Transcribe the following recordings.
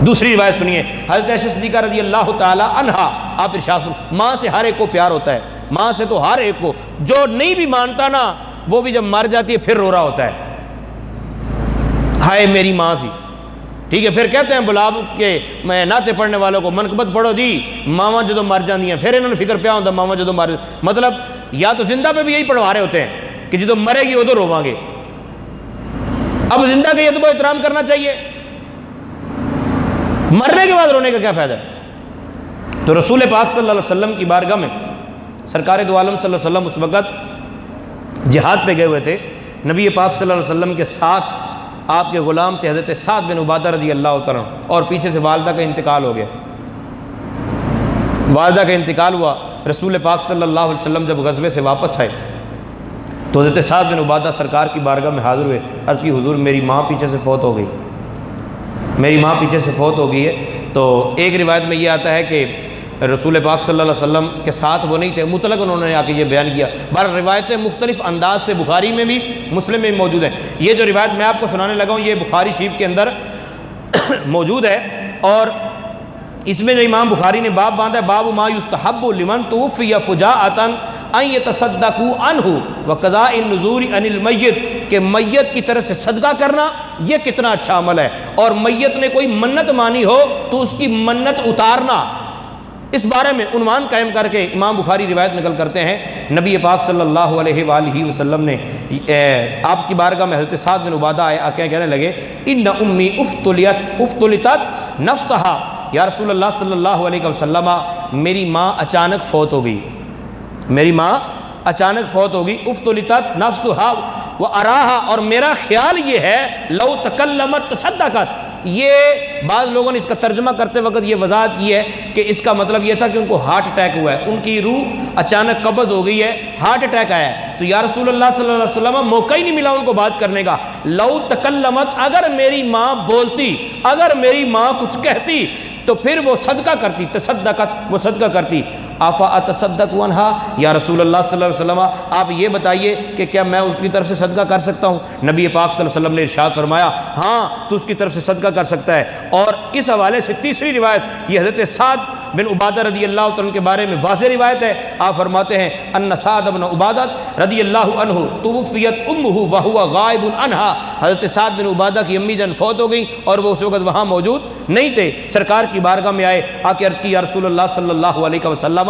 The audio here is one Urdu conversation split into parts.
دوسری روایت سنیے، حضرت عائشہ صدیقہ رضی اللہ تعالی عنہا، آپ ارشاد فرماتے ماں سے ہر ایک کو پیار ہوتا ہے، ماں سے تو ہر ایک کو، جو نہیں بھی مانتا نا وہ بھی جب مر جاتی ہے پھر رو رہا ہوتا ہے، ہائے میری ماں تھی، ٹھیک ہے۔ پھر کہتے ہیں بلا کے میں نعتیں پڑھنے والوں کو منقبت پڑھو جی ماواں جدو مر جاندی ہیں، پھر انہوں نے فکر پیا ہوتا ماواں جدو مر، مطلب یا تو زندہ پہ بھی یہی پڑھوا رہے ہوتے ہیں کہ جدو مرے گی ادو روواں گے، اب زندہ کے ادب و احترام کرنا چاہیے، مرنے کے بعد رونے کا کیا فائدہ ہے؟ تو رسول پاک صلی اللہ علیہ وسلم کی بارگاہ میں سرکار دو عالم صلی اللہ علیہ وسلم اس وقت جہاد پہ گئے ہوئے تھے، نبی پاک صلی اللہ علیہ وسلم کے ساتھ آپ کے غلام تھے حضرت سعد بن عبادہ رضی اللہ تعالیٰ عنہ، اور پیچھے سے والدہ کا انتقال ہو گیا، والدہ کا انتقال ہوا، رسول پاک صلی اللہ علیہ وسلم جب غزوے سے واپس آئے تو حضرت سعد بن عبادہ سرکار کی بارگاہ میں حاضر ہوئے، عرض کی حضور میری ماں پیچھے سے فوت ہو گئی، میری ماں پیچھے سے فوت ہو گئی ہے۔ تو ایک روایت میں یہ آتا ہے کہ رسول پاک صلی اللہ علیہ وسلم کے ساتھ وہ نہیں تھے، مطلق انہوں نے آ کے یہ بیان کیا، بہر روایتیں مختلف انداز سے بخاری میں بھی مسلم میں بھی موجود ہیں۔ یہ جو روایت میں آپ کو سنانے لگا ہوں یہ بخاری شریف کے اندر موجود ہے، اور اس میں جو امام بخاری نے باب باندھا ہے باب ما یستحب لمن توفی فجاءۃ ان یتصدقوا عنہ وقضاء النذور عن المیت، کہ میت کی طرف سے صدقہ کرنا یہ کتنا اچھا عمل ہے، اور میت نے کوئی منت مانی ہو تو اس کی منت اتارنا، اس بارے میں عنوان قائم کر کے امام بخاری روایت نقل کرتے ہیں نبی پاک صلی اللہ علیہ وآلہ وسلم نے آپ کی بارگاہ میں حضرت سعد بن عبادہ آئے، آکے کہنے لگے ان امی افتلتت نفسہا، یا رسول اللہ صلی اللہ علیہ وسلم میری ماں اچانک فوت ہو گئی، میری ماں اچانک فوت ہو گئی، افتلتت نفسہا وَأَرَاهَا، اور میرا خیال یہ ہے لو تکلمت تصدقت، یہ بعض لوگوں نے اس کا ترجمہ کرتے وقت یہ وضاحت کی ہے کہ اس کا مطلب یہ تھا کہ ان کو ہارٹ اٹیک ہوا ہے، ان کی روح اچانک قبض ہو گئی ہے، ہارٹ اٹیک آیا ہے، تو یا رسول اللہ صلی اللہ علیہ وسلم موقع ہی نہیں ملا ان کو بات کرنے کا، لو تکلمت، اگر میری ماں بولتی، اگر میری ماں کچھ کہتی تو پھر وہ صدقہ کرتی، تصدقت، وہ صدقہ کرتی، آفا اتصدق عنہا، یا رسول اللہ صلی اللہ علیہ وسلم آپ یہ بتائیے کہ کیا میں اس کی طرف سے صدقہ کر سکتا ہوں؟ نبی پاک صلی اللہ علیہ وسلم نے ارشاد فرمایا ہاں تو اس کی طرف سے صدقہ کر سکتا ہے۔ اور اس حوالے سے تیسری روایت یہ حضرت سعد بن عبادہ رضی اللہ تعالیٰ کے بارے میں واضح روایت ہے، آپ فرماتے ہیں ان سعد بن عبادہ رضی اللہ عنہ توفیت امہ وہو غائب عنہا، حضرت سعد بن عبادہ کی امی جان فوت ہو گئی اور وہ اس وقت وہاں موجود نہیں تھے، سرکار کی بارگاہ میں آئے، آ کے عرض کی یا رسول اللہ صلی اللہ علیہ وسلم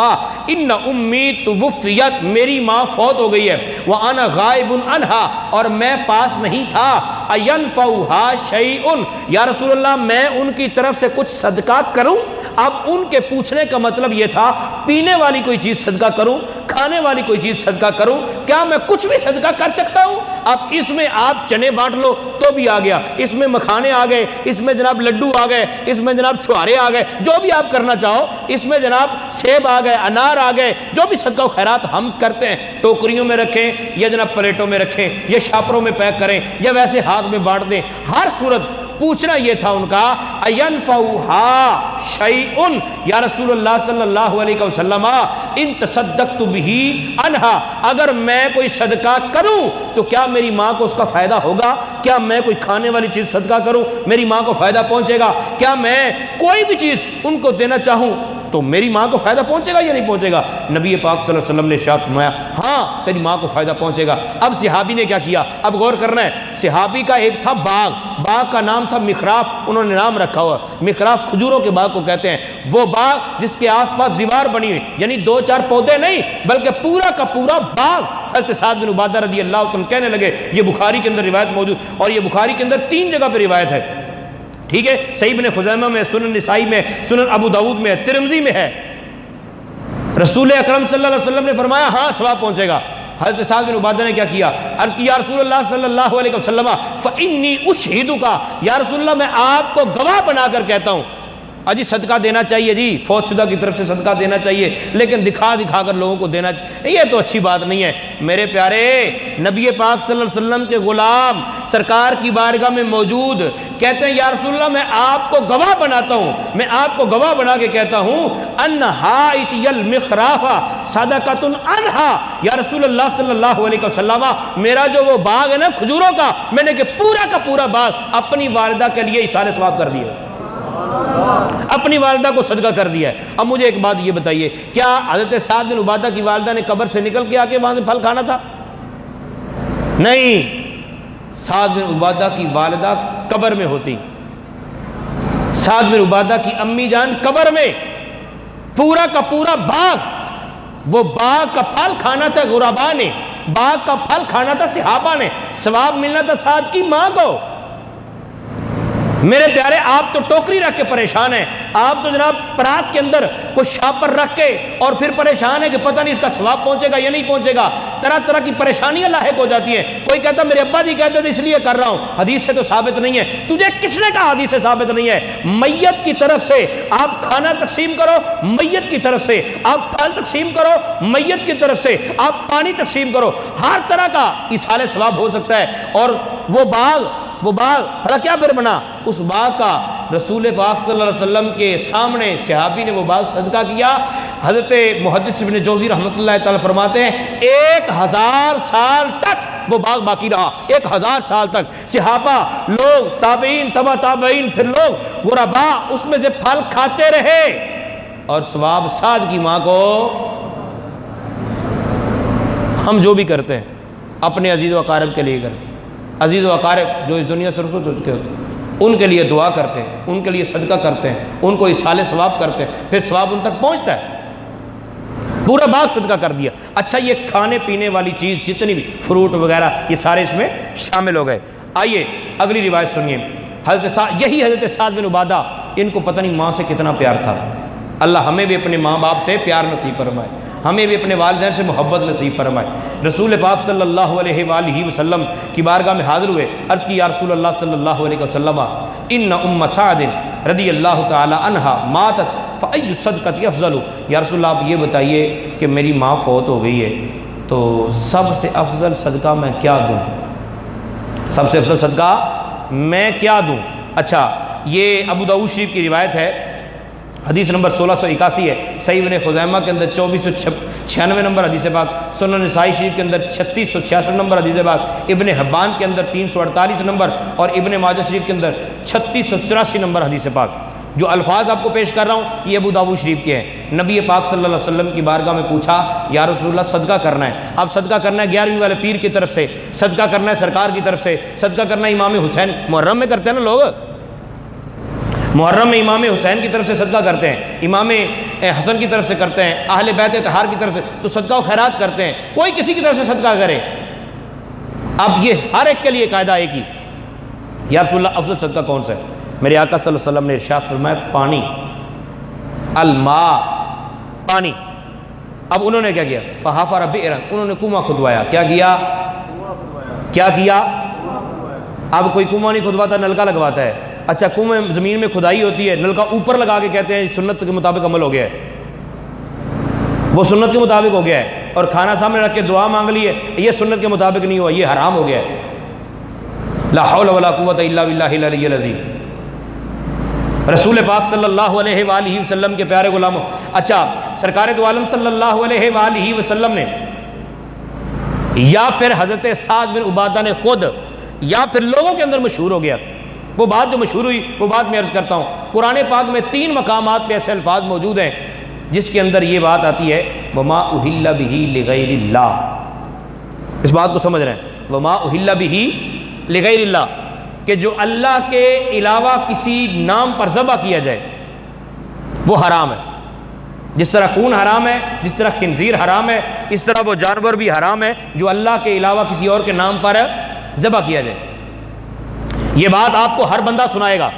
ان امی توفیت، میری ماں فوت ہو گئی ہے، وانا غائب عنہا، اور میں پاس نہیں تھا، اینفعھا شیء، یا رسول اللہ میں ان کی طرف سے کچھ صدقہ کروں؟ اب ان کے پوچھنے کا مطلب یہ تھا پینے والی کوئی چیز صدقہ کروں، کھانے والی کوئی چیز صدقہ کروں، کیا میں کچھ بھی صدقہ کر سکتا ہوں؟ اب اس میں آپ چنے بانٹ لو تو بھی آ گیا، اس میں مکھانے آ گئے، اس میں جناب لڈو آ گئے، اس میں جناب چھوارے آ گئے، جو بھی آپ کرنا چاہو، اس میں جناب سیب آ گئے، انار آ گئے، جو بھی صدقہ و خیرات ہم کرتے ہیں ٹوکریوں میں رکھیں یا جناب پلیٹوں میں رکھیں یا شاپروں میں پیک کریں یا ویسے ہاتھ میں بانٹ دیں، ہر صورت پوچھنا یہ تھا ان کا اینفعھا شیء، یا رسول اللہ صلی اللہ علیہ وسلم ان تصدقت بہ عنہا، اگر میں کوئی صدقہ کروں تو کیا میری ماں کو اس کا فائدہ ہوگا؟ کیا میں کوئی کھانے والی چیز صدقہ کروں میری ماں کو فائدہ پہنچے گا؟ کیا میں کوئی بھی چیز ان کو دینا چاہوں تو میری ماں کو فائدہ پہنچے گا یا نہیں پہنچے گا؟ نبی پاک صلی اللہ علیہ وسلم نے ارشاد فرمایا ہاں تیری ماں کو فائدہ پہنچے گا۔ اب صحابی نے کیا کیا؟ اب غور کرنا ہے، صحابی کا ایک تھا باغ، باغ کا نام تھا مخراف، انہوں نے نام رکھا ہوا، مخراف کھجوروں کے باغ کو کہتے ہیں، وہ باغ جس کے آس پاس دیوار بنی ہوئی، یعنی دو چار پودے نہیں بلکہ پورا کا پورا باغ۔ حضرت سعد بن عبادہ رضی اللہ عنہ کہنے لگے، یہ بخاری کے اندر روایت موجود، اور یہ بخاری کے اندر 3 جگہ پہ روایت ہے، ٹھیک ہے، صحیح ابن خزیمہ میں، سنن نسائی میں، سنن ابو داؤد میں، ترمذی میں ہے۔ رسول اکرم صلی اللہ علیہ وسلم نے فرمایا ہاں ثواب پہنچے گا۔ حضرت سعد بن عبادہ نے کیا کیا؟ عرض کی یا رسول اللہ صلی اللہ علیہ وسلم فإنی اشہدک، یا رسول اللہ میں آپ کو گواہ بنا کر کہتا ہوں، اجی صدقہ دینا چاہیے جی، فوت شدہ کی طرف سے صدقہ دینا چاہیے، لیکن دکھا دکھا کر لوگوں کو دینا، یہ تو اچھی بات نہیں ہے۔ میرے پیارے نبی پاک صلی اللہ علیہ وسلم کے غلام سرکار کی بارگاہ میں موجود کہتے ہیں یا رسول اللہ میں آپ کو گواہ بناتا ہوں، میں آپ کو گواہ بنا کے کہتا ہوں ان حائطی المخراف صدقۃ عنہا، یا رسول اللہ صلی اللہ علیہ وسلم میرا جو وہ باغ ہے نا کھجوروں کا، میں نے کہ پورا کا پورا باغ اپنی والدہ کے لیے ایصال ثواب کر دیا۔ اپنی والدہ کو صدقہ کر دیا ہے۔ اب مجھے ایک بات یہ بتائیے، کیا حضرت سعد بن عبادہ کی والدہ نے قبر سے نکل کے آ کے وہاں سے پھل کھانا تھا؟ نہیں، سعد بن عبادہ کی والدہ قبر میں ہوتی، سعد بن عبادہ کی امی جان قبر میں، پورا کا پورا باغ، وہ باغ کا پھل کھانا تھا غربا نے، باغ کا پھل کھانا تھا صحابہ نے، ثواب ملنا تھا سعد کی ماں کو۔ میرے پیارے، آپ تو ٹوکری رکھ کے پریشان ہیں، آپ تو جناب پرات کے اندر کوئی شاپر رکھ کے اور پھر پریشان ہے کہ پتہ نہیں اس کا ثواب پہنچے گا یا نہیں پہنچے گا، طرح طرح کی پریشانیاں لاحق ہو جاتی ہیں۔ کوئی کہتا میرے ابا جی کہتے تھے اس لیے کر رہا ہوں، حدیث سے تو ثابت نہیں ہے۔ تجھے کس نے کہا حدیث سے ثابت نہیں ہے؟ میت کی طرف سے آپ کھانا تقسیم کرو، میت کی طرف سے آپ پھل تقسیم کرو، میت کی طرف سے آپ پانی تقسیم کرو، ہر طرح کا ایصال ثواب ہو سکتا ہے۔ اور وہ باغ بھلا کیا پھر بنا؟ اس باغ کا رسول پاک صلی اللہ علیہ وسلم کے سامنے صحابی نے وہ باغ صدقہ کیا۔ حضرت محدث ابن جوزی رحمۃ اللہ تعالی فرماتے ہیں 1000 سال تک وہ باغ باقی رہا، 1000 سال تک صحابہ، لوگ، تابعین، تبع تابعین، پھر لوگ غربا اس میں سے پھل کھاتے رہے، اور ثواب سعد کی ماں کو۔ ہم جو بھی کرتے ہیں اپنے عزیز و اقارب کے لیے کرتے ہیں، عزیز و اقارب جو اس دنیا سے رخصت ہو چکے ہوتے ہیں ان کے لیے دعا کرتے ہیں، ان کے لیے صدقہ کرتے ہیں، ان کو ایصال ثواب کرتے ہیں، پھر ثواب ان تک پہنچتا ہے۔ پورا باغ صدقہ کر دیا۔ اچھا، یہ کھانے پینے والی چیز جتنی بھی فروٹ وغیرہ یہ سارے اس میں شامل ہو گئے۔ آئیے اگلی روایت سنیے۔ یہی حضرت سعد بن عبادہ، ان کو پتہ نہیں ماں سے کتنا پیار تھا۔ اللہ ہمیں بھی اپنے ماں باپ سے پیار نصیب فرمائے، ہمیں بھی اپنے والدین سے محبت نصیب فرمائے۔ رسول پاک صلی اللہ علیہ وآلہ وسلم کی بارگاہ میں حاضر ہوئے، عرض کی یا رسول اللہ صلی اللہ علیہ وسلم ان ام سعد رضی اللہ تعالی عنہا ماتت فأی الصدقۃ افضل۔ یا رسول اللہ آپ یہ بتائیے کہ میری ماں فوت ہو گئی ہے تو سب سے افضل صدقہ میں کیا دوں؟ سب سے افضل صدقہ میں کیا دوں؟ اچھا، یہ ابو داؤد شریف کی روایت ہے، حدیث نمبر 1681 ہے، صحیح ابن خزیمہ کے اندر 2496 نمبر حدیث پاک، سنن نسائی شریف کے اندر 3666 نمبر حدیث پاک، ابن حبان کے اندر 348 نمبر اور ابن ماجہ شریف کے اندر 3684 نمبر حدیث پاک۔ جو الفاظ آپ کو پیش کر رہا ہوں یہ ابو داؤد شریف کے ہیں۔ نبی پاک صلی اللہ علیہ وسلم کی بارگاہ میں پوچھا یا رسول اللہ صدقہ کرنا ہے، اب صدقہ کرنا ہے 11ویں والے پیر کی طرف سے، صدقہ کرنا ہے سرکار کی طرف سے، صدقہ کرنا ہے امام حسین، محرم میں کرتے ہیں نا لوگ، محرم میں امام حسین کی طرف سے صدقہ کرتے ہیں، امام حسن کی طرف سے کرتے ہیں، اہل بیت اطہار کی طرف سے، تو صدقہ و خیرات کرتے ہیں، کوئی کسی کی طرف سے صدقہ کرے۔ اب یہ ہر ایک کے لیے قاعدہ ایک ہی، یا رسول اللہ افضل صدقہ کون سا ہے؟ میرے آقا صلی اللہ علیہ وسلم نے ارشاد فرمایا پانی، الماء، پانی۔ اب انہوں نے کیا کیا؟ فحفر بئرا، انہوں نے کنواں کھدوایا۔ کیا کیا؟ اب کوئی کنواں نہیں کھدواتا، نلکا لگواتا ہے۔ اچھا، کنویں زمین میں کھدائی ہوتی ہے، نلکا اوپر لگا کے کہتے ہیں سنت کے مطابق عمل ہو گیا ہے، وہ سنت کے مطابق ہو گیا ہے، اور کھانا سامنے رکھ کے دعا مانگ لی ہے، یہ سنت کے مطابق نہیں ہوا، یہ حرام ہو گیا ہے۔ لا حول ولا قوت الا باللہ العلی العظیم۔ رسول پاک صلی اللہ علیہ وآلہ وسلم کے پیارے غلاموں، اچھا سرکار دو عالم صلی اللہ علیہ وآلہ وسلم نے یا پھر حضرت سعد بن عبادہ نے خود یا پھر لوگوں کے اندر مشہور ہو گیا، وہ بات جو مشہور ہوئی وہ بات میں عرض کرتا ہوں۔ قرآن پاک میں 3 مقامات پہ ایسے الفاظ موجود ہیں جس کے اندر یہ بات آتی ہے وما اہل بہ لغیر اللہ، اس بات کو سمجھ رہے ہیں، وما اہل بہ لغیر اللہ، کہ جو اللہ کے علاوہ کسی نام پر ذبح کیا جائے وہ حرام ہے۔ جس طرح خون حرام ہے، جس طرح خنزیر حرام ہے، اس طرح وہ جانور بھی حرام ہے جو اللہ کے علاوہ کسی اور کے نام پر ذبح کیا جائے۔ یہ بات آپ کو ہر بندہ سنائے گا،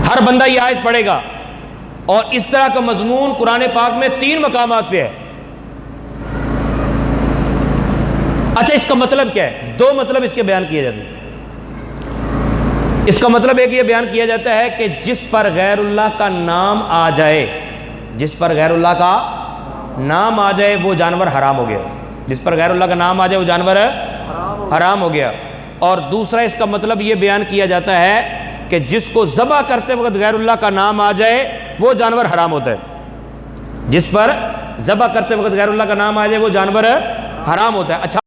ہر بندہ یہ آیت پڑھے گا، اور اس طرح کا مضمون قرآن پاک میں 3 مقامات پہ ہے۔ اچھا، اس کا مطلب کیا ہے؟ 2 مطلب اس کے بیان کیے جاتے ہیں۔ اس کا مطلب ایک یہ بیان کیا جاتا ہے کہ جس پر غیر اللہ کا نام آ جائے، جس پر غیر اللہ کا نام آ جائے وہ جانور حرام ہو گیا، جس پر غیر اللہ کا نام آ جائے وہ جانور حرام ہو گیا۔ اور دوسرا اس کا مطلب یہ بیان کیا جاتا ہے کہ جس کو ذبح کرتے وقت غیر اللہ کا نام آ جائے وہ جانور حرام ہوتا ہے، جس پر ذبح کرتے وقت غیر اللہ کا نام آ جائے وہ جانور حرام ہوتا ہے۔ اچھا